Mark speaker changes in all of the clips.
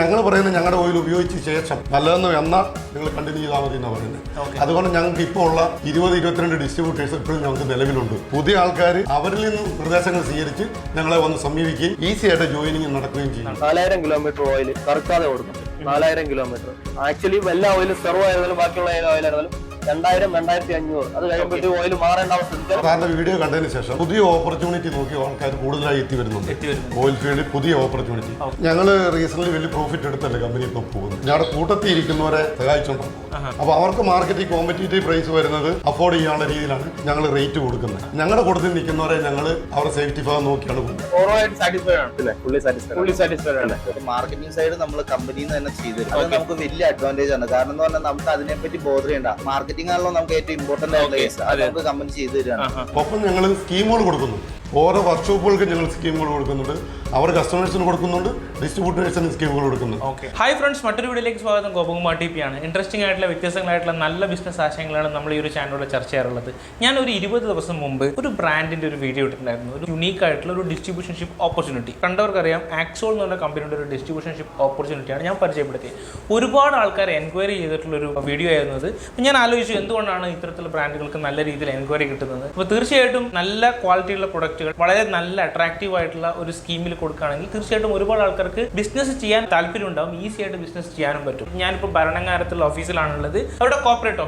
Speaker 1: ഞങ്ങൾ പറയുന്നത് ഞങ്ങളുടെ ഓയിൽ ഉപയോഗിച്ച ശേഷം നല്ലതെന്ന് എന്നാൽ നിങ്ങൾ കണ്ടിന്യൂ ചെയ്താൽ മതി എന്നാണ് പറയുന്നത്. അതുകൊണ്ട് ഞങ്ങൾക്ക് ഇപ്പോൾ ഉള്ള 20-22 ഡിസ്ട്രിബ്യൂട്ടേഴ്സ് ഇപ്പോഴും ഞങ്ങൾക്ക് നിലവിലുണ്ട്. പുതിയ ആൾക്കാർ അവരിൽ നിന്ന് നിർദ്ദേശങ്ങൾ സ്വീകരിച്ച് ഞങ്ങളെ വന്ന് സമീപിക്കുകയും ഈസി ആയിട്ട് ജോയിനിങ് നടക്കുകയും ചെയ്യും.
Speaker 2: 4000 കിലോമീറ്റർ ഓയിൽ കറക്കാതെ കൊടുക്കും. 4000 കിലോമീറ്റർ ആക്ച്വലി എല്ലാ ഓയിലും സെർവ് ആയിരുന്നാലും ബാക്കിയുള്ള ഓയിലായിരുന്നാലും 2000-2500 അത് കഴിയുമ്പോഴത്തേക്ക് ഓയിൽ മാറേണ്ട അവസ്ഥ.
Speaker 1: സാറിന്റെ വീഡിയോ കണ്ടതിന് ശേഷം പുതിയ ഓപ്പർച്യൂണിറ്റി നോക്കി ആൾക്കാർ കൂടുതലായി എത്തി വരുന്നുണ്ട്. ഓയിൽ ഫീൽഡിൽ പുതിയ ഓപ്പർച്യൂണിറ്റി. ഞങ്ങൾ റീസെന്റ് വലിയ പ്രോഫിറ്റ് എടുത്തല്ലേ കമ്പനി ഇപ്പൊ പോകുന്നത്. ഞങ്ങളുടെ കൂട്ടത്തിൽ ഇരിക്കുന്നവരെ സഹായിച്ചോണ്ടാണ്. അപ്പൊ അവർക്ക് മാർക്കറ്റിൽ കോമ്പറ്റീറ്റീവ് പ്രൈസ് വരുന്നത് അഫോർഡ് ചെയ്യാനുള്ള രീതിയിലാണ് ഞങ്ങൾ റേറ്റ് കൊടുക്കുന്നത്. ഞങ്ങളുടെ കൂട്ടത്തിൽ നിൽക്കുന്നവരെ ഞങ്ങൾ അവരുടെ സേഫ്റ്റി ഭാഗം നോക്കിയാണ് പോകുന്നത്.
Speaker 3: മാർക്കറ്റിംഗ് സൈഡ് നമ്മൾ കമ്പനിയിൽ നിന്ന് തന്നെ ചെയ്തു തരും. അത് നമുക്ക് വലിയ അഡ്വാൻറ്റേജ് ആണ്. കാരണം എന്ന് പറഞ്ഞാൽ നമുക്ക് അതിനെപ്പറ്റി ബോധർ ചെയ്യണ്ട. മാർക്കറ്റിംഗ് ആണല്ലോ നമുക്ക് ഏറ്റവും ഇമ്പോർട്ടന്റ് ആയിട്ടുള്ള അത് നമുക്ക് കമ്പനി ചെയ്തു തരാണ്.
Speaker 1: ഒപ്പം ഞങ്ങൾ സ്കീമുകൾ കൊടുക്കുന്നു. ഓരോ വർക്ക്ഷോപ്പുകൾക്ക് ഞങ്ങൾ സ്കീമുകൾ കൊടുക്കുന്നുണ്ട്. അവർ കസ്റ്റമേഴ്സിന് കൊടുക്കുന്നുണ്ട്, ഡിസ്ട്രിബ്യൂട്ടേഴ്സിന് സ്കീമുകൾ കൊടുക്കുന്നുണ്ട്.
Speaker 4: ഹായ് ഫ്രണ്ട്സ്, മറ്റൊരു വീഡിയോയിലേക്ക് സ്വാഗതം. ഗോപകുമാർ ടി പി ആണ്. ഇൻട്രസ്റ്റിംഗ് ആയിട്ടുള്ള വ്യത്യസ്തങ്ങളായിട്ടുള്ള നല്ല ബിസിനസ് ആശയങ്ങളാണ് നമ്മൾ ഈ ഒരു ചാനലിലൂടെ ചർച്ച ചെയ്യാറുള്ളത്. ഞാൻ ഒരു 20 ദിവസം മുമ്പ് ഒരു ബ്രാൻഡിന്റെ ഒരു വീഡിയോ ഇട്ടിട്ടുണ്ടായിരുന്നു. ഒരു യുണീക്ക് ആയിട്ടുള്ള ഒരു ഡിസ്ട്രിബ്യൂഷൻഷിപ്പ് ഓപ്പർച്യൂണിറ്റി. കണ്ടവർക്കറിയാം, ആക്സോൾ എന്ന് പറഞ്ഞ കമ്പനിയുടെ ഒരു ഡിസ്ട്രിബ്യൂഷൻഷിപ്പ് ഓപ്പർച്യൂണിറ്റിയാണ് ഞാൻ പരിചയപ്പെടുത്തിയത്. ഒരുപാട് ആൾക്കാർ എൻക്വയറി ചെയ്തിട്ടുള്ള ഒരു വീഡിയോ ആയിരുന്നു അത്. ഞാൻ ആലോചിച്ചു എന്തുകൊണ്ടാണ് ഇത്തരത്തിലുള്ള ബ്രാൻഡുകൾക്ക് നല്ല രീതിയിൽ എൻക്വയറി കിട്ടുന്നത്. അപ്പോൾ തീർച്ചയായിട്ടും നല്ല ക്വാളിറ്റിയുള്ള പ്രൊഡക്റ്റുകൾ വളരെ നല്ല അട്രാക്റ്റീവ് ആയിട്ടുള്ള ഒരു സ്കീമിൽ കൊടുക്കുകയാണെങ്കിൽ തീർച്ചയായിട്ടും ഒരുപാട് ആൾക്കാർക്ക് ബിസിനസ് ചെയ്യാൻ താല്പര്യം ഉണ്ടാവും. ഈസി ആയിട്ട് ബിസിനസ് ചെയ്യാനും പറ്റും. ഞാനിപ്പോൾ ഭരണങ്ങാനത്തുള്ള ഓഫീസിലാണുള്ളത്. അവരുടെ കോർപ്പറേറ്റ്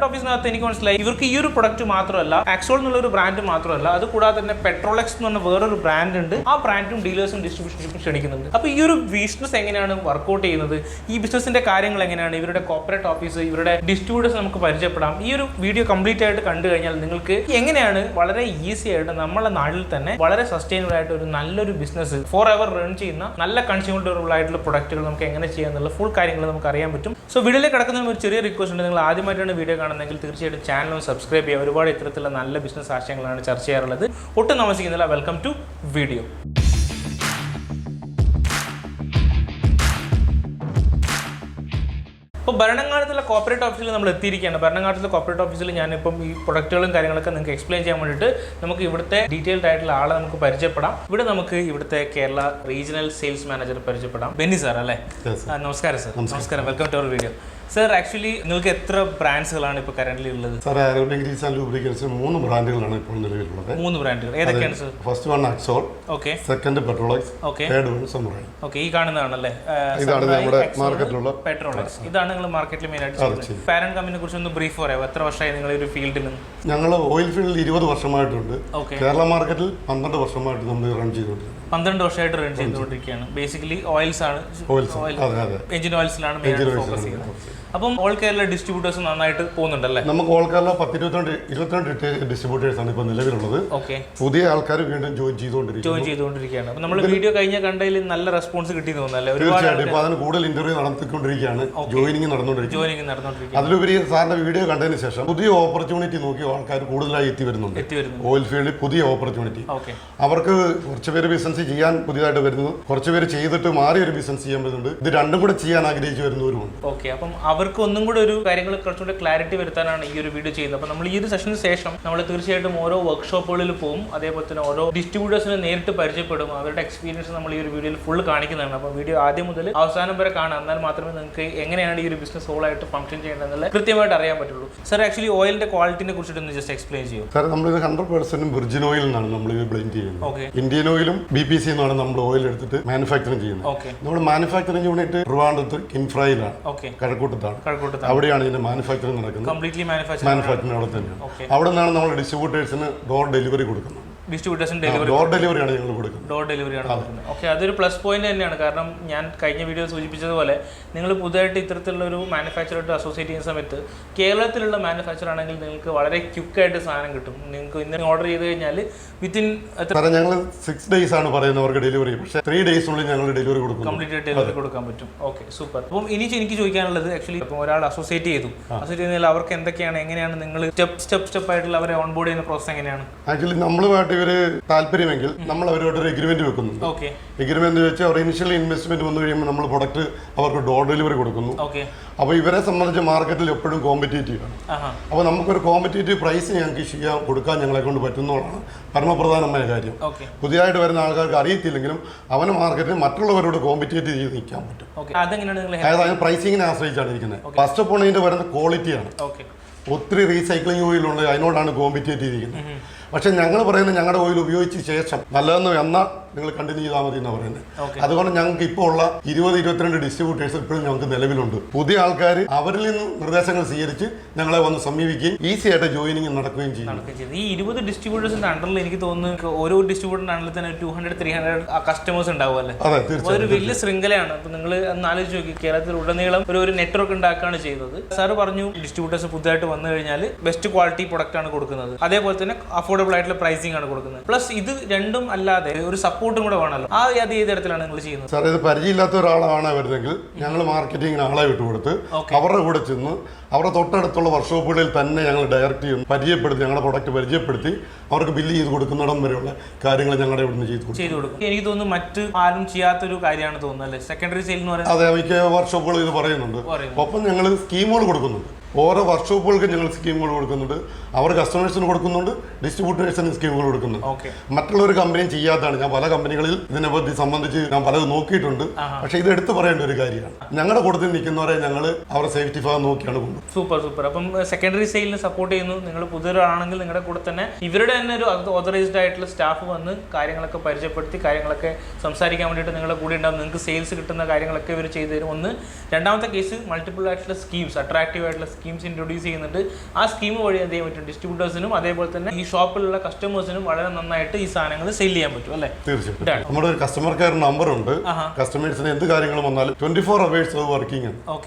Speaker 4: ഓഫീസിനകത്ത് എനിക്ക് മനസ്സിലായി ഇവർക്ക് ഈ ഒരു പ്രൊഡക്റ്റ് മാത്രമല്ല, ആക്സോൾ എന്നുള്ള ഒരു ബ്രാൻഡ് മാത്രമല്ല, അത് കൂടാതെ തന്നെ പെട്രോളെക്സ് എന്ന് പറഞ്ഞ വേറൊരു ബ്രാൻഡ് ഉണ്ട്. ആ ബ്രാൻഡും ഡീലേഴ്സും ഡിസ്ട്രിബ്യൂഷൻഷിപ്പും ക്ഷണിക്കുന്നുണ്ട്. അപ്പോൾ ഈ ഒരു ബിസിനസ് എങ്ങനെയാണ് വർക്ക്ഔട്ട് ചെയ്യുന്നത്, ഈ ബിസിനസിന്റെ കാര്യങ്ങൾ എങ്ങനെയാണ്, ഇവരുടെ കോർപ്പറേറ്റ് ഓഫീസ്, ഇവരുടെ ഡിസ്ട്രിബ്യൂട്ടേഴ്സ് നമുക്ക് പരിചയപ്പെടാം. ഈ ഒരു വീഡിയോ കംപ്ലീറ്റ് ആയിട്ട് കണ്ടു കഴിഞ്ഞാൽ നിങ്ങൾക്ക് എങ്ങനെയാണ് വളരെ ഈസി ആയിട്ട് നമ്മളെ നാട്ടിൽ തന്നെ വളരെ സസ്റ്റൈനബിൾ ആയിട്ട് ഒരു നല്ലൊരു ബിസിനസ് ഫോർ എവർ റൺ ചെയ്യുന്ന നല്ല കൺസ്യൂമർ ഡ്യൂറബിൾ ആയിട്ടുള്ള പ്രൊഡക്റ്റുകൾ നമുക്ക് എങ്ങനെ ചെയ്യാന്നുള്ള ഫുൾ കാര്യങ്ങൾ നമുക്ക് അറിയാൻ പറ്റും. സോ വീഡിയോയിലേക്ക് കിടക്കുന്ന ഒരു ചെറിയ റിക്വസ്റ്റ് ഉണ്ട്. നിങ്ങൾ ആദ്യമായിട്ടാണ് വീഡിയോ കാണുന്നതെങ്കിൽ തീർച്ചയായിട്ടും ചാനൽ സബ്സ്ക്രൈബ് ചെയ്യുക. ഒരുപാട് ഇത്തരത്തിലുള്ള നല്ല ബിസിനസ് ആശയങ്ങളാണ് ചർച്ച ചെയ്യാറുള്ളത്. ഒട്ടും താമസിക്കുന്നില്ല, വെൽക്കം ടു വീഡിയോ. ഇപ്പോൾ ഭരണങ്ങാനത്തുള്ള കോർപ്പറേറ്റ് ഓഫീസിൽ നമ്മൾ എത്തിയിരിക്കുകയാണ്. ഭരണങ്ങാനത്തുള്ള കോർപ്പറേറ്റ് ഓഫീസിൽ ഞാനിപ്പം ഈ പ്രൊഡക്റ്റുകളും കാര്യങ്ങളൊക്കെ നിങ്ങൾക്ക് എക്സ്പ്ലെയിൻ ചെയ്യാൻ വേണ്ടിയിട്ട് നമുക്ക് ഇവിടുത്തെ ഡീറ്റെയിൽഡ് ആയിട്ടുള്ള ആളെ നമുക്ക് പരിചയപ്പെടാം. ഇവിടെ നമുക്ക് ഇവിടുത്തെ കേരള റീജിയണൽ സെയിൽസ് മാനേജർ പരിചയപ്പെടാം. ബെന്നി സാർ അല്ലേ? നമസ്കാരം സാർ. നമസ്കാരം, welcome to our video. Sir, actually നിങ്ങൾക്ക് എത്ര ബ്രാൻഡ്സുകളാണ് ഇപ്പോൾ കറന്റ് ഉള്ളത്?
Speaker 1: സാർ, Arabian ആൻഡ് Lubricants 3 ബ്രാൻഡുകളാണ് ഇപ്പോൾ നിലവിലുള്ളത്.
Speaker 4: 3 ബ്രാൻഡുകൾ ഏതൊക്കെയാണ് sir?
Speaker 1: First one Axol,
Speaker 4: okay.
Speaker 1: Second Petrolex,
Speaker 4: okay.
Speaker 1: Third one Samurai.
Speaker 4: Okay, ഈ കാണുന്നതാണല്ലേ
Speaker 1: ഇതാണ് നമ്മുടെ മാർക്കറ്റിലുള്ള
Speaker 4: പെട്രോളെക്സ്. ഇതാണ് നിങ്ങൾ മാർക്കറ്റിൽ മെയിൻ ആയിട്ട് ചെയ്യുന്നത്. പാരന്റ് കമ്പനിയെ കുറിച്ച് ഒന്ന് ബ്രീഫ് പറയാം. എത്ര വർഷമായി നിങ്ങൾ ഒരു ഫീൽഡിൽ?
Speaker 1: ഞങ്ങൾ ഓയിൽ ഫീൽഡിൽ 20 വർഷമായിട്ടുണ്ട്. കേരള മാർക്കറ്റിൽ 12 വർഷമായിട്ട് നമ്മൾ റൺ ചെയ്തുകൊണ്ടിരിക്കുന്നത്.
Speaker 4: 12 വർഷമായിട്ട് റൺ ചെയ്തുകൊണ്ടിരിക്കുകയാണ്. ബേസിക്കലി ഓയിൽസ് ആണ്, എഞ്ചിൻ ഓയിൽസിലാണ് മെയിൻ ഫോക്കസ് ചെയ്യുന്നത്. അപ്പം ഓൾ കേരള ഡിസ്ട്രിബ്യൂട്ടേഴ്സ് നന്നായിട്ട് പോകുന്നുണ്ടല്ലേ? നമുക്ക്
Speaker 1: ഓൾ കേരള 22 ഡിസ്ട്രിബ്യൂട്ടേഴ്സ് ആണ് ഇപ്പോൾ നിലവിലുള്ളത്.
Speaker 4: ഓക്കെ.
Speaker 1: പുതിയ ആൾക്കാർ വീണ്ടും ജോയിൻ ചെയ്തുകൊണ്ടിരിക്കുകയാണ്.
Speaker 4: അപ്പോൾ നമ്മൾ വീഡിയോ കഴിഞ്ഞ കണ്ടതിൽ നല്ല റെസ്പോൺസ് കിട്ടി തോന്നുന്നല്ലേ?
Speaker 1: തീർച്ചയായിട്ടും. ഇപ്പോൾ അതിന് കൂടുതൽ ഇന്റർവ്യൂ നടത്തിക്കൊണ്ടിരിക്കുകയാണ്, ജോയിനിങ് നടന്നുകൊണ്ടിരിക്കുകയാണ്. അതിലുപരി സാറിന്റെ വീഡിയോ കണ്ടതിന് ശേഷം പുതിയ ഓപ്പർച്യൂണിറ്റി നോക്കി ആൾക്കാർ കൂടുതലായി എത്തി വരുന്നുണ്ട്. ഓയിൽ ഫീൽഡിൽ പുതിയ ഓപ്പർച്യൂണിറ്റി. അവർക്ക് കുറച്ചുപേര് ബിസിനസ് ചെയ്യാൻ പുതിയതായിട്ട് വരുന്നു, കുറച്ചുപേര് ചെയ്തിട്ട് മാറി ഒരു ബിസിനസ് ചെയ്യാൻ പറ്റുന്നുണ്ട്. ഇത് രണ്ടും കൂടെ ചെയ്യാൻ ആഗ്രഹിച്ചു വരുന്നവരുമുണ്ട്.
Speaker 4: ഓക്കെ. അപ്പം അവർക്ക് ഒന്നും കൂടെ ഒരു കാര്യങ്ങൾ കുറച്ചുകൂടെ ക്ലാരിറ്റി വരുത്താനാണ് ഈ ഒരു വീഡിയോ ചെയ്യുന്നത്. അപ്പോൾ നമ്മൾ ഈ ഒരു സെഷന് ശേഷം നമ്മൾ തീർച്ചയായിട്ടും ഓരോ വർക്ക്ഷോപ്പുകളിൽ പോകും. അതേപോലെ തന്നെ ഓരോ ഡിസ്ട്രിബ്യൂട്ടേഴ്സിനെ നേരിട്ട് പരിചയപ്പെടും. അവരുടെ എക്സ്പീരിയൻസ് നമ്മൾ ഈ ഒരു വീഡിയോയിൽ ഫുൾ കാണിക്കുന്നതാണ്. അപ്പോൾ വീഡിയോ ആദ്യം മുതൽ അവസാനം വരെ കാണാം. എന്നാൽ മാത്രമേ നിങ്ങൾക്ക് എങ്ങനെയാണ് ഈ ഒരു ബിസിനസ് ഹോൾ ആയിട്ട് ഫംഗ്ഷൻ ചെയ്യേണ്ടതെന്നുള്ള കൃത്യമായിട്ട് അറിയാൻ പറ്റുള്ളൂ. സർ, ആക്ച്വലി ഓയിലിന്റെ ക്വാളിറ്റിനെ കുറിച്ചിട്ട് ഒന്ന് ജസ്റ്റ് എക്സ്പ്ലെയിൻ ചെയ്യും.
Speaker 1: സാർ, നമ്മൾ 100% വിർജിൻ ഓയിൽ എന്നാണ് നമ്മൾ ഇത് ബ്ലെൻഡ് ചെയ്യുന്നത്. ഇന്ത്യൻ ഓയിലും BPC എന്നാണ് നമ്മൾ ഓയിൽ എടുത്തിട്ട് മാനുഫാക്ചറിങ് ചെയ്യുന്നത്. നമ്മൾ മാനുഫാക്ചറിങ് യൂണിറ്റ് ട്രിവാൻഡ്രത്ത് കിൻഫ്രയിലാണ്, കഴക്കൂട്ടത്താണ്. അവിടെയാണ് ഇതിന്റെ മാനുഫാക്ചറിങ് നടക്കുന്നത്.
Speaker 4: കംപ്ലീറ്റ്ലി
Speaker 1: മാനുഫാക്ചറിങ് അവിടെ തന്നെയാണ്. അവിടെ നിന്നാണ് നമ്മൾ ഡിസ്ട്രിബ്യൂട്ടേഴ്സിന് ഡോർ ഡെലിവറി കൊടുക്കുന്നത്. ഡോർ ഡെലിവറിയാണ് ഞങ്ങൾ കൊടുക്കുന്നത്.
Speaker 4: ഡോർ ഡെലിവറിയാണ് കൊടുക്കുന്നത്. ഓക്കെ, അതൊരു പ്ലസ് പോയിന്റ് തന്നെയാണ്. കാരണം ഞാൻ കഴിഞ്ഞ വീഡിയോ സൂചിപ്പിച്ചതുപോലെ നിങ്ങൾ പുതുതായിട്ട് ഇത്തരത്തിലുള്ള ഒരു മാനുഫാക്ചറായിട്ട് അസോസിയേറ്റ് ചെയ്യുന്ന സമയത്ത് കേരളത്തിലുള്ള മാനുഫാക്ചർ ആണെങ്കിൽ നിങ്ങൾക്ക് വളരെ ക്വിക്കായിട്ട് സാധനം കിട്ടും. നിങ്ങൾക്ക് ഇന്ന് ഓർഡർ ചെയ്ത് കഴിഞ്ഞാൽ വിത്തിൻ
Speaker 1: ഞങ്ങൾ 6 days ആണ് പറയുന്നവർക്ക് ഡെലിവറി. പക്ഷേ 3 daysനുള്ളിൽ ഞങ്ങൾ ഡെലിവറി കൊടുക്കും,
Speaker 4: കംപ്ലീറ്റ് ഡെലിവറി കൊടുക്കാൻ പറ്റും. Okay, super. അപ്പം ഇനി എനിക്ക് ചോദിക്കാനുള്ളത്, ആക്ച്വലി ഇപ്പോൾ ഒരാൾ അസോസിയേറ്റ് ചെയ്തു, അസോസിയേറ്റ് ചെയ്യുന്നതിൽ അവർക്ക് എന്തൊക്കെയാണ്, എങ്ങനെയാണ് നിങ്ങൾ സ്റ്റെപ്പ് ആയിട്ടുള്ള അവരെ ഓൺ ബോർഡ് ചെയ്യുന്ന പ്രോസസ് എങ്ങനെയാണ്?
Speaker 1: ആക്ച്വലി നമ്മളുമായിട്ട് ഇവര് താല്പര്യമെങ്കിൽ നമ്മൾ അവരോട് ഒരു എഗ്രിമെന്റ് വെക്കുന്നുണ്ട്. എഗ്രിമെന്റ് വെച്ച് അവർ ഇനിഷ്യൽ ഇൻവെസ്റ്റ്മെന്റ് വന്നു കഴിയുമ്പോൾ നമ്മൾ പ്രൊഡക്റ്റ് അവർക്ക് ഡോർ ഡെലിവറി കൊടുക്കുന്നു. അപ്പോൾ ഇവരെ സംബന്ധിച്ച് മാർക്കറ്റിൽ എപ്പോഴും കോമ്പറ്റീറ്റീവ് ആണ്. അപ്പോൾ നമുക്കൊരു കോമ്പറ്റീറ്റീവ് പ്രൈസ് ഞങ്ങൾക്ക് ചെയ്യാൻ കൊടുക്കാൻ ഞങ്ങളെ കൊണ്ട് പറ്റുന്നതാണ് പരമപ്രധാനമായ കാര്യം. പുതിയതായിട്ട് വരുന്ന ആൾക്കാർക്ക് അറിയത്തില്ലെങ്കിലും അവന് മാർക്കറ്റിൽ മറ്റുള്ളവരോട് കോമ്പറ്റീറ്റ് ചെയ്ത് നിൽക്കാൻ പറ്റും. അതായത് അതിന് പ്രൈസിങ്ങിനെ ആശ്രയിച്ചാണ് ഇരിക്കുന്നത്. ഫസ്റ്റ് ഓഫ് ഓൾ ഇതിന്റെ വരുന്ന ക്വാളിറ്റിയാണ്. ഒത്തിരി റീസൈക്ലിംഗ് ഓയിലുണ്ട്, അതിനോടാണ് കോമ്പറ്റീറ്റ് ചെയ്തിരിക്കുന്നത്. പക്ഷെ ഞങ്ങൾ പറയുന്നത് ഞങ്ങളുടെ ഓയിൽ ഉപയോഗിച്ച ശേഷം നല്ലതെന്ന് എന്നാൽ നിങ്ങൾ കണ്ടിന്യൂ ചെയ്താൽ മതി എന്ന് പറയുന്നത്. അതുകൊണ്ട് ഞങ്ങൾക്ക് ഇപ്പോൾ ഉള്ള 20-22 ഡിസ്ട്രിബ്യൂട്ടേഴ്സ് ഇപ്പോഴും ഞങ്ങൾക്ക് നിലവിലുണ്ട്. പുതിയ ആൾക്കാർ അവരിൽ നിന്ന് നിർദ്ദേശങ്ങൾ സ്വീകരിച്ച് ഞങ്ങളെ വന്ന് സമീപിക്കുകയും ഈസി ആയിട്ട് ജോയിനിങ് നടക്കുകയും ചെയ്യും.
Speaker 4: ഈ 20 ഡിസ്ട്രിബ്യൂട്ടേഴ്സിന്റെ അണ്ടറിൽ എനിക്ക് തോന്നുന്നു ഓരോ ഡിസ്ട്രിബ്യൂട്ടറിന്റെ അണ്ടറിൽ തന്നെ 200-300 കസ്റ്റമേഴ്സ് ഉണ്ടാവും അല്ലേ?
Speaker 1: അതെ, തീർച്ചയായും
Speaker 4: ഒരു വലിയ ശൃംഖലയാണ്. അപ്പൊ നിങ്ങൾ ഒന്ന് ആലോചിച്ച് നോക്കി, കേരളത്തിൽ ഉടനീളം ഒരു നെറ്റ്വർക്ക് ഉണ്ടാക്കുകയാണ് ചെയ്യുന്നത്. സാറ് പറഞ്ഞു ഡിസ്ട്രിബ്യൂട്ടേഴ്സ് പുതുതായിട്ട് വന്നു കഴിഞ്ഞാൽ ബെസ്റ്റ് ക്വാളിറ്റി പ്രൊഡക്റ്റ് ആണ് കൊടുക്കുന്നത്, അതേപോലെ തന്നെ അഫോർഡബിൾ ആയിട്ടുള്ള പ്രൈസിംഗ് ആണ് കൊടുക്കുന്നത്. പ്ലസ് ഇത് രണ്ടും അല്ലാതെ ഒരു സപ്പോർട്ടും കൂടെ വേണമല്ലോ. അത് ഏത് തരത്തിലാണ് നിങ്ങൾ ചെയ്യുന്നത്?
Speaker 1: സാർ, ഇത് പരിചയമില്ലാത്ത ഒരാളാണ് വരുന്നെങ്കിൽ ഞങ്ങൾ മാർക്കറ്റിംഗിന് ആളെ വിട്ടുകൊടുത്ത് അവരുടെ കൂടെ ചെന്ന് അവരുടെ തൊട്ടടുത്തുള്ള വർക്ക്ഷോപ്പുകളിൽ തന്നെ ഞങ്ങൾ ഡയറക്റ്റ് ചെയ്യും, പരിചയപ്പെടുത്തി ഞങ്ങളുടെ പ്രൊഡക്റ്റ് പരിചയപ്പെടുത്തി അവർക്ക് ബില്ല് ചെയ്ത് കൊടുക്കുന്നിടം വരെയുള്ള കാര്യങ്ങൾ ഞങ്ങളുടെ ഇവിടുന്ന് ചെയ്തു കൊടുക്കും.
Speaker 4: എനിക്ക് തോന്നുന്നു മറ്റ് ആരും ചെയ്യാത്തൊരു കാര്യമാണ് തോന്നുന്നത് അല്ലേ, സെക്കൻഡറി സെയിൽ എന്ന് പറയുന്നത്?
Speaker 1: അതെ, മിക്ക വർക്ക്ഷോപ്പുകൾ ഇത് പറയുന്നുണ്ട്. ഒപ്പം ഞങ്ങൾ സ്കീമുകൾ കൊടുക്കുന്നുണ്ട്. ഓരോ വർക്ക്ഷോപ്പുകൾക്ക് ഞങ്ങൾ സ്കീമുകൾ കൊടുക്കുന്നുണ്ട്. അവർ കസ്റ്റമേഴ്സിന് കൊടുക്കുന്നുണ്ട്, ഡിസ്ട്രിബ്യൂട്ടേഴ്സിന് സ്കീമുകൾ കൊടുക്കുന്നുണ്ട്. മറ്റുള്ളൊരു കമ്പനിയും ചെയ്യാത്തതാണ്. ഞാൻ പല കമ്പനികളിൽ ഇതിനെപ്പറ്റി സംബന്ധിച്ച് ഞാൻ പലത് നോക്കിയിട്ടുണ്ട്. പക്ഷേ ഇത് എടുത്തു പറയേണ്ട ഒരു കാര്യമാണ്. ഞങ്ങളുടെ കൂട്ടത്തിൽ നിൽക്കുന്നവരെ ഞങ്ങൾ അവരുടെ സേഫ്റ്റി ഭാഗം നോക്കിയാണ് കൊണ്ടുപോകുന്നത്.
Speaker 4: സൂപ്പർ. അപ്പം സെക്കൻഡറി സെയിലിന് സപ്പോർട്ട് ചെയ്യുന്നു. നിങ്ങൾ പുതിയൊരാണെങ്കിൽ നിങ്ങളുടെ കൂടെ തന്നെ ഇവരുടെ തന്നെ ഒരു ഓതറൈസ്ഡ് ആയിട്ടുള്ള സ്റ്റാഫ് വന്ന് കാര്യങ്ങളൊക്കെ പരിചയപ്പെടുത്തി കാര്യങ്ങളൊക്കെ സംസാരിക്കാൻ വേണ്ടിയിട്ട് നിങ്ങളുടെ കൂടെ ഉണ്ടാവും. നിങ്ങൾക്ക് സെയിൽസ് കിട്ടുന്ന കാര്യങ്ങളൊക്കെ ഇവർ ചെയ്തു തരും. ഒന്ന്. രണ്ടാമത്തെ കേസ് മൾട്ടിപ്പിൾ ആയിട്ടുള്ള സ്കീംസ്, അട്രാക്റ്റീവ് ആയിട്ടുള്ള സ്കീംസ് ഇൻട്രൊഡ്യൂസ് ചെയ്യുന്നുണ്ട്. ആ സ്കീം വഴി എന്ത് ചെയ്യാൻ പറ്റും, ഡിസ്ട്രിബ്യൂട്ടേഴ്സിനും അതേപോലെ തന്നെ ഈ ഷോപ്പിലുള്ള കസ്റ്റമേഴ്സിനും വളരെ നന്നായിട്ട് ഈ സാധനങ്ങൾ സെയിൽ ചെയ്യാൻ പറ്റും അല്ലേ?
Speaker 1: തീർച്ചയായിട്ടും. നമ്മുടെ ഒരു കസ്റ്റമർ കെയർ നമ്പർ ഉണ്ട്. കസ്റ്റമേഴ്സിന് എന്ത് കാര്യങ്ങളും വന്നാലും 24 hours വർക്കിംഗ് ആണ്.